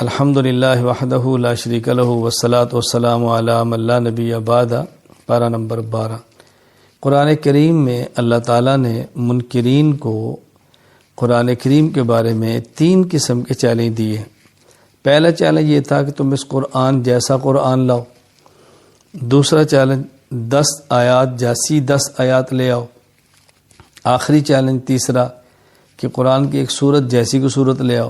الحمدللہ وحدہ لا شریک لہ والصلاۃ والسلام علی من لا نبی بعد۔ پارہ نمبر 12۔ قرآن کریم میں اللہ تعالیٰ نے منکرین کو قرآن کریم کے بارے میں 3 قسم کے چیلنج دیے ہیں۔ پہلا چیلنج یہ تھا کہ تم اس قرآن جیسا قرآن لاؤ۔ دوسرا چیلنج 10 آیات جیسی 10 آیات لے آؤ۔ آخری چیلنج تیسرا کہ قرآن کی ایک صورت جیسی کو صورت لے آؤ۔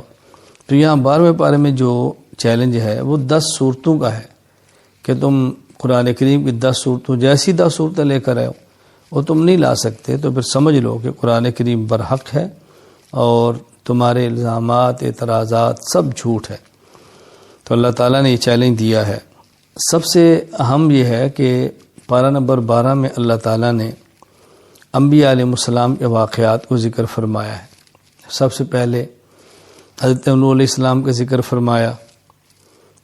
تو یہاں 12ویں پارے میں جو چیلنج ہے وہ 10 صورتوں کا ہے کہ تم قرآن کریم کی 10 صورتوں جیسی 10 صورتیں لے کر آؤ، وہ تم نہیں لا سکتے، تو پھر سمجھ لو کہ قرآن کریم برحق ہے اور تمہارے الزامات اعتراضات سب جھوٹ ہے۔ تو اللہ تعالیٰ نے یہ چیلنج دیا ہے۔ سب سے اہم یہ ہے کہ پارہ نمبر 12 میں اللہ تعالیٰ نے انبیاء علیہ السلام کے واقعات کو ذکر فرمایا ہے۔ سب سے پہلے حضرت نوح علیہ السلام کا ذکر فرمایا،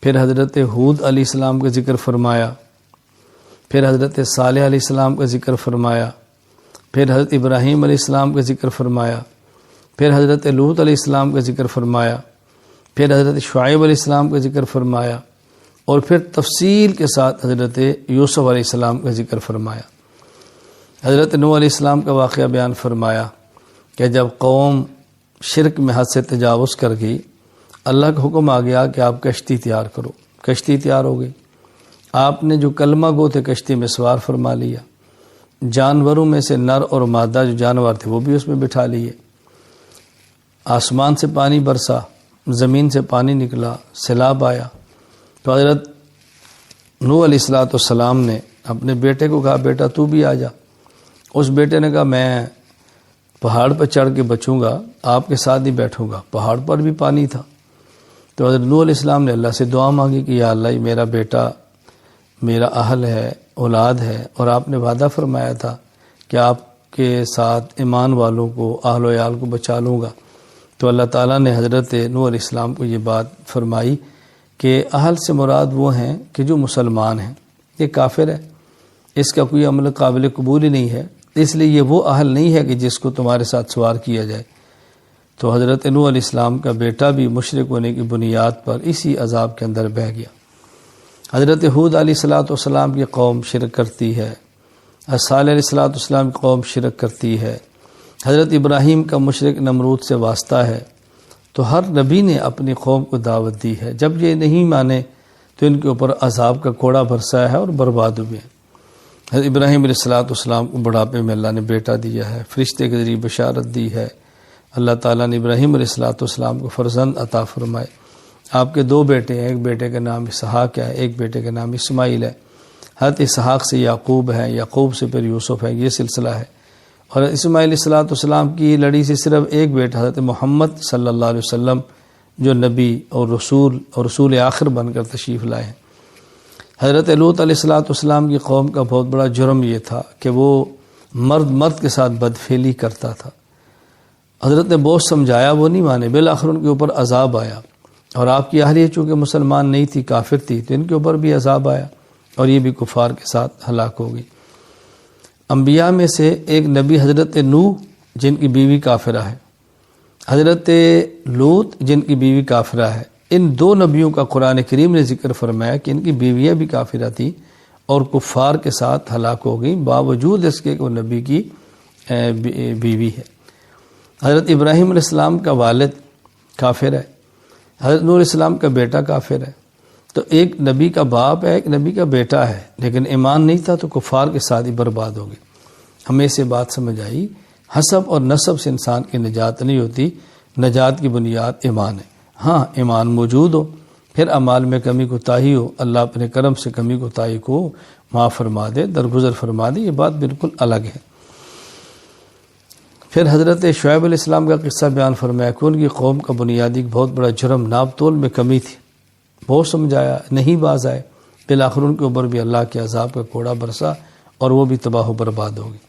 پھر حضرت ہود علیہ السلام کا ذکر فرمایا، پھر حضرت صالح علیہ السلام کا ذکر فرمایا، پھر حضرت ابراہیم علیہ السلام کا ذکر فرمایا، پھر حضرت لوط علیہ السلام کا ذکر فرمایا، پھر حضرت شعیب علیہ السلام کا ذکر فرمایا، اور پھر تفصیل کے ساتھ حضرت یوسف علیہ السلام کا ذکر فرمایا۔ حضرت نوح علیہ السلام کا واقعہ بیان فرمایا کہ جب قوم شرک میں حد سے تجاوز کر گئی، اللہ کا حکم آ گیا کہ آپ کشتی تیار کرو۔ کشتی تیار ہو گئی، آپ نے جو کلمہ گو تھے کشتی میں سوار فرما لیا، جانوروں میں سے نر اور مادہ جو جانور تھے وہ بھی اس میں بٹھا لیے، آسمان سے پانی برسا، زمین سے پانی نکلا، سیلاب آیا۔ تو حضرت نوح علیہ السلام نے اپنے بیٹے کو کہا بیٹا تو بھی آ جا۔ اس بیٹے نے کہا میں پہاڑ پر چڑھ کے بچوں گا، آپ کے ساتھ ہی بیٹھوں گا۔ پہاڑ پر بھی پانی تھا۔ تو حضرت نوح علیہ السلام نے اللہ سے دعا مانگی کہ یا اللہ، یہ میرا بیٹا میرا اہل ہے، اولاد ہے، اور آپ نے وعدہ فرمایا تھا کہ آپ کے ساتھ ایمان والوں کو، اہل و عیال کو بچا لوں گا۔ تو اللہ تعالیٰ نے حضرت نوح علیہ السلام کو یہ بات فرمائی کہ اہل سے مراد وہ ہیں کہ جو مسلمان ہیں، یہ کافر ہے، اس کا کوئی عمل قابل قبول ہی نہیں ہے، اس لیے یہ وہ اہل نہیں ہے کہ جس کو تمہارے ساتھ سوار کیا جائے۔ تو حضرت نوح علیہ السلام کا بیٹا بھی مشرک ہونے کی بنیاد پر اسی عذاب کے اندر بہہ گیا۔ حضرت ہود علیہ السلام کی قوم شرک کرتی ہے، صالح علیہ السلام کی قوم شرک کرتی ہے، حضرت ابراہیم کا مشرک نمرود سے واسطہ ہے۔ تو ہر نبی نے اپنی قوم کو دعوت دی ہے، جب یہ نہیں مانے تو ان کے اوپر عذاب کا کوڑا برسایا ہے اور برباد ہوئے ہیں۔ حضرت ابراہیم علیہ السلام کو بڑھاپے میں اللہ نے بیٹا دیا ہے، فرشتے کے ذریعے بشارت دی ہے۔ اللہ تعالیٰ نے ابراہیم علیہ السلام کو فرزند عطا فرمائے۔ آپ کے 2 بیٹے ہیں، ایک بیٹے کا نام اسحاق ہے، ایک بیٹے کا نام اسماعیل ہے۔ حضرت اسحاق سے یعقوب ہے، یعقوب سے پھر یوسف ہے، یہ سلسلہ ہے۔ اور اسماعیل علیہ السلام کی لڑی سے صرف ایک بیٹا حضرت محمد صلی اللہ علیہ وسلم جو نبی اور رسول آخر بن کر تشریف لائے ہیں۔ حضرت لوط علیہ السلام کی قوم کا بہت بڑا جرم یہ تھا کہ وہ مرد کے ساتھ بدفعلی کرتا تھا۔ حضرت نے بہت سمجھایا، وہ نہیں مانے، بالآخر ان کے اوپر عذاب آیا۔ اور آپ کی اہلیہ چونکہ مسلمان نہیں تھی، کافر تھی، تو ان کے اوپر بھی عذاب آیا اور یہ بھی کفار کے ساتھ ہلاک ہو گئی۔ انبیاء میں سے ایک نبی حضرت نوح جن کی بیوی کافرہ ہے، حضرت لوط جن کی بیوی کافرہ ہے، ان 2 نبیوں کا قرآن کریم نے ذکر فرمایا کہ ان کی بیویاں بھی کافرہ تھیں اور کفار کے ساتھ ہلاک ہو گئیں، باوجود اس کے کہ وہ نبی کی بیوی ہے۔ حضرت ابراہیم علیہ السلام کا والد کافر ہے، حضرت نوح علیہ السلام کا بیٹا کافر ہے۔ تو ایک نبی کا باپ ہے، ایک نبی کا بیٹا ہے، لیکن ایمان نہیں تھا تو کفار کے ساتھ ہی برباد ہو گئے۔ ہمیں اسے بات سمجھ آئی، حسب اور نسب سے انسان کی نجات نہیں ہوتی، نجات کی بنیاد ایمان ہے۔ ہاں ایمان موجود ہو، پھر اعمال میں کمی کوتاہی ہو، اللہ اپنے کرم سے کمی کوتاہی کو معاف فرما دے، درگزر فرما دے، یہ بات بالکل الگ ہے۔ پھر حضرت شعیب علیہ السلام کا قصہ بیان فرمایا کہ ان کی قوم کا بنیادی بہت بڑا جرم ناپ تول میں کمی تھی، بہت سمجھایا، نہیں باز آئے، بالآخر ان کے اوپر بھی اللہ کے عذاب کا کوڑا برسا اور وہ بھی تباہ و برباد ہو گئی۔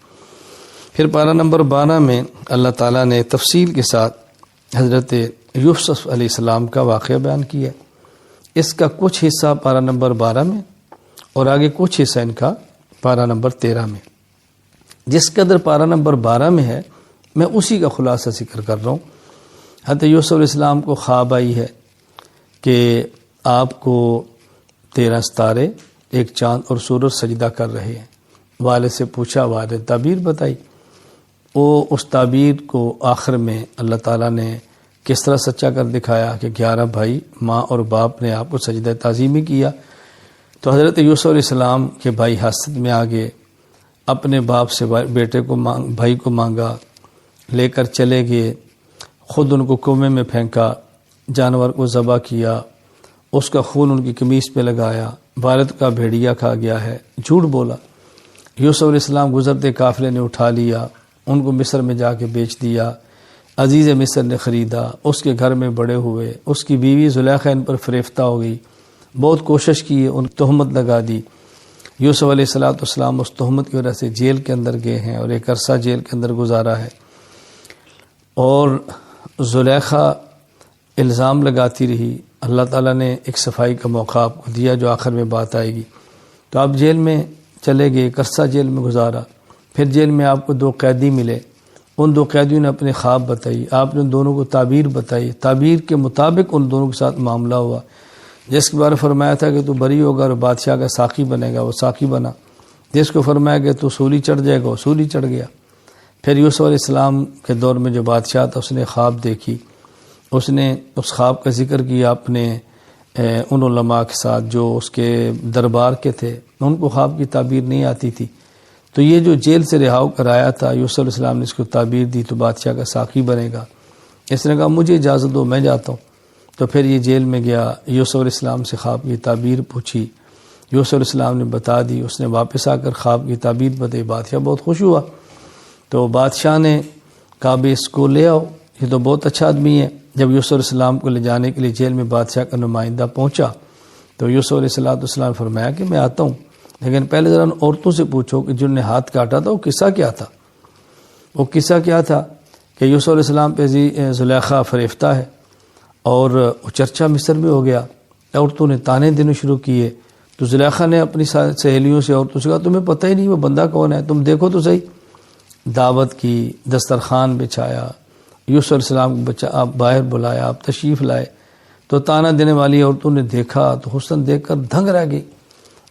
پھر پارہ نمبر 12 میں اللہ تعالیٰ نے تفصیل کے ساتھ حضرت یوسف علیہ السلام کا واقعہ بیان کیا۔ اس کا کچھ حصہ پارہ نمبر 12 میں اور آگے کچھ حصہ ان کا پارہ نمبر 13 میں۔ جس قدر پارہ نمبر 12 میں ہے میں اسی کا خلاصہ ذکر کر رہا ہوں۔ حضرت یوسف علیہ السلام کو خواب آئی ہے کہ آپ کو 13 ستارے، ایک چاند اور سورج سجدہ کر رہے ہیں۔ والد سے پوچھا، والد تعبیر بتائی۔ وہ اس تعبیر کو آخر میں اللہ تعالیٰ نے کس طرح سچا کر دکھایا کہ 11 بھائی، ماں اور باپ نے آپ کو سجدہ تعظیمی کیا۔ تو حضرت یوسف علیہ السلام کے بھائی حسد میں آگے اپنے باپ سے بھائی کو مانگا، لے کر چلے گئے، خود ان کو کنویں میں پھینکا، جانور کو ذبح کیا، اس کا خون ان کی قمیص پہ لگایا، والد کا بھیڑیا کھا گیا ہے، جھوٹ بولا۔ یوسف علیہ السلام گزرتے قافلے نے اٹھا لیا، ان کو مصر میں جا کے بیچ دیا، عزیز مصر نے خریدا، اس کے گھر میں بڑے ہوئے، اس کی بیوی زلیخا ان پر فریفتہ ہو گئی، بہت کوشش کی، ان تہمت لگا دی۔ یوسف علیہ السلام اس تہمت کی وجہ سے جیل کے اندر گئے ہیں اور ایک عرصہ جیل کے اندر گزارا ہے، اور زلیخا الزام لگاتی رہی۔ اللہ تعالیٰ نے ایک صفائی کا موقع آپ کو دیا جو آخر میں بات آئے گی۔ تو آپ جیل میں چلے گئے، ایک عرصہ جیل میں گزارا، پھر جیل میں آپ کو 2 قیدی ملے، ان 2 قیدیوں نے اپنے خواب بتائی، آپ نے ان دونوں کو تعبیر بتائی، تعبیر کے مطابق ان دونوں کے ساتھ معاملہ ہوا۔ جس کے بارے فرمایا تھا کہ تو بری ہوگا اور بادشاہ کا ساقی بنے گا، وہ ساقی بنا۔ جس کو فرمایا کہ تو سولی چڑھ جائے گا، وہ سولی چڑھ گیا۔ پھر یوسف علیہ السلام کے دور میں جو بادشاہ تھا اس نے خواب دیکھی، اس نے اس خواب کا ذکر کیا اپنے ان علماء کے ساتھ جو اس کے دربار کے تھے، ان کو خواب کی تعبیر نہیں آتی تھی۔ تو یہ جو جیل سے رہا کر آیا تھا، یوسف علیہ السلام نے اس کو تعبیر دی تو بادشاہ کا ساقی بنے گا۔ اس نے کہا مجھے اجازت دو، میں جاتا ہوں۔ تو پھر یہ جیل میں گیا، یوسف علیہ السلام سے خواب کی تعبیر پوچھی، یوسف علیہ السلام نے بتا دی، اس نے واپس آ کر خواب کی تعبیر بتائی، بادشاہ بہت خوش ہوا۔ تو بادشاہ نے کہا بھی اس کو لے آؤ، یہ تو بہت اچھا آدمی ہے۔ جب یوسف علیہ السلام کو لے جانے کے لیے جیل میں بادشاہ کا نمائندہ پہنچا تو یوسف علیہ السلام نے فرمایا کہ میں آتا ہوں، لیکن پہلے ذرا ان عورتوں سے پوچھو کہ جن نے ہاتھ کاٹا تھا وہ قصہ کیا تھا۔ وہ قصہ کیا تھا کہ یوسف علیہ السلام پہ زلیخا فریفتہ ہے اور وہ چرچا مصر میں ہو گیا، عورتوں نے تانے دینے شروع کیے۔ تو زلیخا نے اپنی سہیلیوں سے عورتوں سے کہا تمہیں پتہ ہی نہیں وہ بندہ کون ہے، تم دیکھو تو صحیح۔ دعوت کی، دسترخوان بچھایا، یوسف علیہ السلام کو آپ باہر بلایا، آپ تشریف لائے۔ تو تانا دینے والی عورتوں نے دیکھا تو حسن دیکھ کر دھنگ رہ گئی۔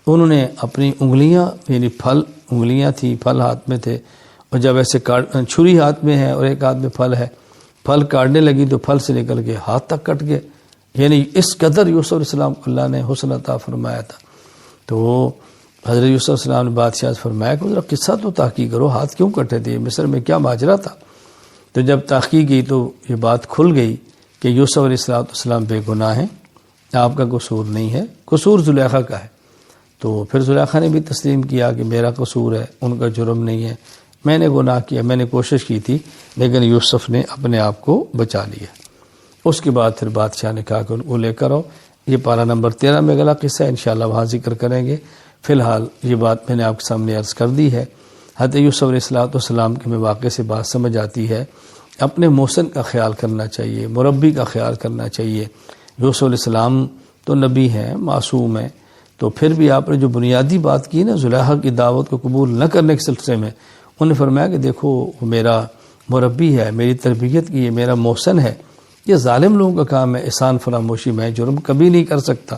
انہوں نے اپنی انگلیاں، یعنی پھل انگلیاں تھیں، پھل ہاتھ میں تھے، اور جب ایسے چھری ہاتھ میں ہے اور ایک ہاتھ میں پھل ہے، پھل کاٹنے لگی تو پھل سے نکل کے ہاتھ تک کٹ گئے۔ یعنی اس قدر یوسف علیہ السلام کو اللہ نے حسن عطا فرمایا تھا۔ تو حضرت یوسف علیہ السلام نے بادشاہ سے فرمایا کہ ذرا قصہ تو تحقیق کرو، ہاتھ کیوں کٹے تھے، مصر میں کیا ماجرا تھا؟ تو جب تحقیق کی تو یہ بات کھل گئی کہ یوسف علیہ السلام بے گناہ ہیں، آپ کا قصور نہیں ہے، قصور زلیخا کا ہے۔ تو پھر زلیخا نے بھی تسلیم کیا کہ میرا قصور ہے، ان کا جرم نہیں ہے، میں نے گناہ کیا، میں نے کوشش کی تھی، لیکن یوسف نے اپنے آپ کو بچا لیا۔ اس کے بعد پھر بادشاہ نے کہا کہ ان کو لے کر آؤ۔ یہ پارہ نمبر 13 میں اگلا قصہ ہے، انشاءاللہ وہاں ذکر کریں گے۔ فی الحال یہ بات میں نے آپ کے سامنے عرض کر دی ہے۔ حضرت یوسف علیہ السلام کے واقعے سے بات سمجھ آتی ہے، اپنے محسن کا خیال کرنا چاہیے، مربی کا خیال کرنا چاہیے۔ یوسف علیہ السلام تو نبی ہیں، معصوم ہیں، تو پھر بھی آپ نے جو بنیادی بات کی نا زلیخا کی دعوت کو قبول نہ کرنے کے سلسلے میں، انہوں نے فرمایا کہ دیکھو میرا مربی ہے، میری تربیت کی ہے، میرا محسن ہے۔ یہ ظالم لوگوں کا کام ہے احسان فراموشی، میں جرم کبھی نہیں کر سکتا۔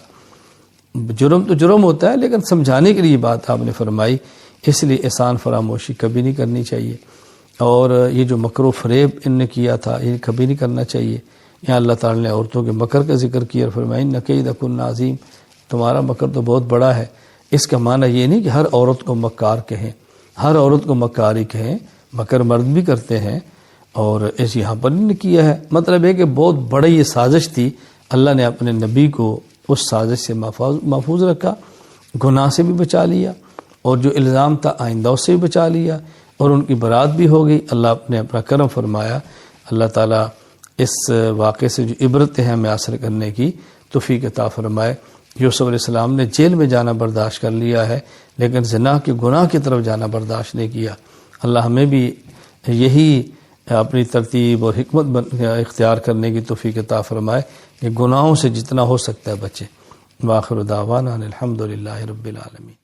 جرم تو جرم ہوتا ہے، لیکن سمجھانے کے لیے بات آپ نے فرمائی، اس لیے احسان فراموشی کبھی نہیں کرنی چاہیے۔ اور یہ جو مکر و فریب ان نے کیا تھا یہ کبھی نہیں کرنا چاہیے۔ یہاں اللہ تعالیٰ نے عورتوں کے مکر کا ذکر کیا اور فرمایا ان کیدکن عظیم، تمہارا مکر تو بہت بڑا ہے۔ اس کا معنی یہ نہیں کہ ہر عورت کو مکار کہیں، ہر عورت کو مکاری کہیں، مکر مرد بھی کرتے ہیں، اور اس یہاں پر نہیں کیا ہے۔ مطلب ہے کہ بہت بڑی یہ سازش تھی، اللہ نے اپنے نبی کو اس سازش سے محفوظ رکھا، گناہ سے بھی بچا لیا، اور جو الزام تھا آئندہ اس سے بھی بچا لیا، اور ان کی برات بھی ہو گئی۔ اللہ نے اپنا کرم فرمایا۔ اللہ تعالیٰ اس واقعے سے جو عبرتیں ہیں ہمیں حاصل کرنے کی توفیق عطا فرمائے۔ یوسف علیہ السلام نے جیل میں جانا برداشت کر لیا ہے، لیکن زنا کے گناہ کی طرف جانا برداشت نہیں کیا۔ اللہ ہمیں بھی یہی اپنی ترتیب اور حکمت اختیار کرنے کی توفیق عطا فرمائے کہ گناہوں سے جتنا ہو سکتا ہے بچے۔ وآخر دعوانا الحمدللہ رب العالمین۔